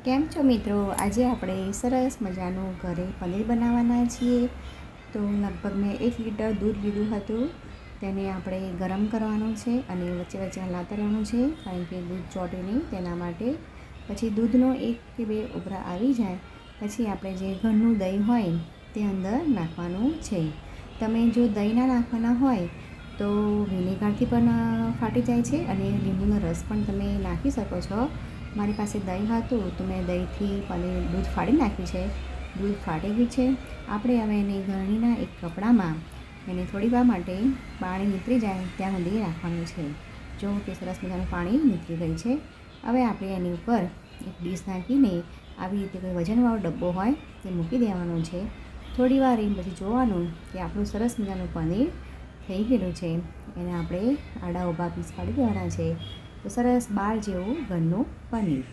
કેમ છો મિત્રો? આજે આપણે સરસ મજાનું ઘરે પનીર બનાવવાના છીએ. તો લગભગ મેં 1 લીટર દૂધ લીધું હતું. તેને આપણે ગરમ કરવાનું છે અને વચ્ચે વચ્ચે હલાવતા રહેવાનું છે, કારણ કે દૂધ ચોંટે નહીં તેના માટે. પછી દૂધનો 1 કે 2 ઉભરા આવી જાય પછી આપણે જે ઘરનું દહીં હોય તે અંદર નાખવાનું છે. તમે જો દહીં ના નાખવાના હોય તો વિનેગરથી પણ ફાટી જાય છે અને લીંબુનો રસ પણ તમે નાખી શકો છો. મારી પાસે દહીં હતું તો મેં દહીંથી પનીર દૂધ ફાડી નાખ્યું છે. દૂધ ફાટી ગયું છે. આપણે હવે એને ગળણીના એક કપડામાં એને થોડી વાર માટે પાણી નીતરી જાય ત્યાં સુધી રાખવાનું છે. જો કે સરસ મજાનું પાણી નીતરી ગયું છે. હવે આપણે એની ઉપર એક ડીશ નાખીને આવી રીતે કોઈ વજનવાળો ડબ્બો હોય તે મૂકી દેવાનો છે. થોડી વાર એ પછી જોવાનું કે આપણું સરસ મજાનું પનીર થઈ ગયેલું છે. એને આપણે આડા ઊભા પીસ પાડી દેવાના છે. તો સરસ 12 જેવું ઘરનું પનીર.